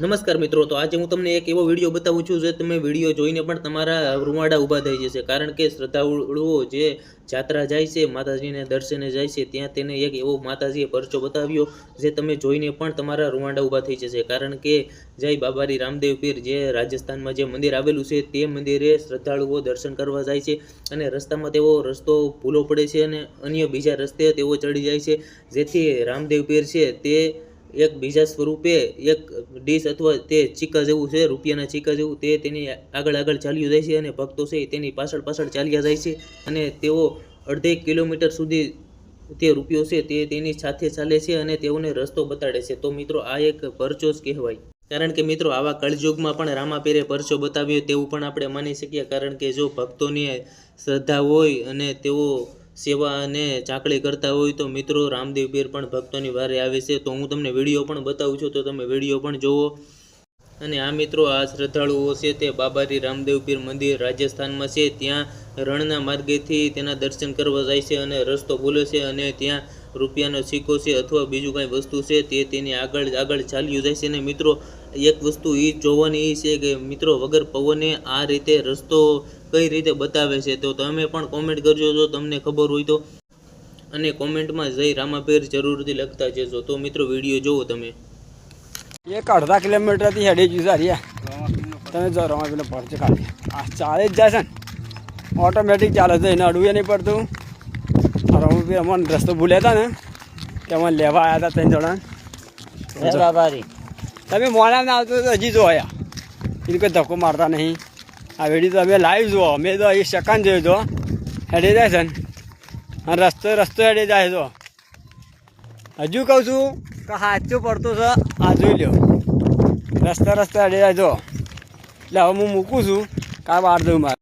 નમસ્કાર મિત્રો, તો આજે હું તમને એક એવો વિડીયો બતાવું છું જે તમે વિડીયો જોઈને પણ તમારા રૂવાડા ઊભા થઈ જશે। કારણ કે શ્રદ્ધાળુઓ જે જાત્રા જાય છે, માતાજીને દર્શને જાય છે, ત્યાં તેને એક એવો માતાજીએ પરચો બતાવ્યો જે તમે જોઈને પણ તમારા રૂવાડા ઊભા થઈ જશે। કારણ કે જય બાબારી રામદેવ પીર જે રાજસ્થાનમાં જે મંદિર આવેલું છે તે મંદિરે શ્રદ્ધાળુઓ દર્શન કરવા જાય છે અને રસ્તામાં તેઓ રસ્તો ભૂલો પડે છે અને અન્ય બીજા રસ્તે તેઓ ચડી જાય છે, જેથી રામદેવ પીર છે તે એક બીજા સ્વરૂપે એક ડીશ અથવા તે ચીકા જેવું છે, રૂપિયાના ચીકા જેવું, તે તેની આગળ ચાલ્યું જાય છે અને ભક્તો છે તેની પાછળ ચાલ્યા જાય છે અને તેઓ અડધે કિલોમીટર સુધી તે રૂપિયો છે તે તેની સાથે ચાલે છે અને તેઓને રસ્તો બતાડે છે। તો મિત્રો, આ એક પરચો જ કહેવાય। કારણ કે મિત્રો, આવા કળયુગમાં પણ રામાપીરે પરચો બતાવ્યો તેવું પણ આપણે માની શકીએ। કારણ કે જો ભક્તોની શ્રદ્ધા હોય અને તેઓ સેવા અને ચાકડી કરતા હોય તો મિત્રો રામદેવ પીર પણ ભક્તોની વારે આવે છે। તો હું તમને વિડીયો પણ બતાવું છું, તો તમે વિડીયો પણ જોવો। અને આ મિત્રો, આ શ્રદ્ધાળુઓ છે તે બાબારી રામદેવ પીર મંદિર રાજસ્થાનમાં છે, ત્યાં રણના માર્ગેથી તેના દર્શન કરવા જાય છે અને રસ્તો ભૂલે છે અને ત્યાં રૂપિયાનો સિક્કો છે અથવા બીજું કાંઈ વસ્તુ છે તે તેની આગળ ચાલ્યું જાય છે। અને મિત્રો, એક વસ્તુ એ જોવાની એ છે કે મિત્રો, વગર પવને આ રીતે રસ્તો કઈ રીતે બતાવે છે, તો તમે પણ કોમેન્ટ કરજો જો તમને ખબર હોય તો, અને કોમેન્ટમાં જય રામાપીર જરૂરથી લખતા જજો। તો મિત્રો, વિડીયો જોવો તમે। એક અડધા કિલોમીટરથી હેડી જુદા રહ્યા તમે જો રમા પેલો પરચો કાઢી આ ચાલે જ જાય છે ને, ઓટોમેટિક ચાલે છે, એને અડવું નહીં પડતું। રમા અમને રસ્તો ભૂલ્યા હતા ને કે અમને લેવા આવ્યા હતા 3 જણા બાબારી, તમે મોડા ના આવતો તો હજી જો આયા એને કોઈ ધક્કો મારતા નહીં। આ વિડીયો તમે લાઈવ જુઓ, અમે તો એ સેકન્ડ જોયો તો હેડી જાય છે ને, અને રસ્તો હેડી જાય તો હજુ કહું છું કે સાચું પડતું છે, આ જોઈ લો રસ્તા હેડી જાય તો। એટલે હવે હું મૂકું છું, કાં બહાર જવું મારે।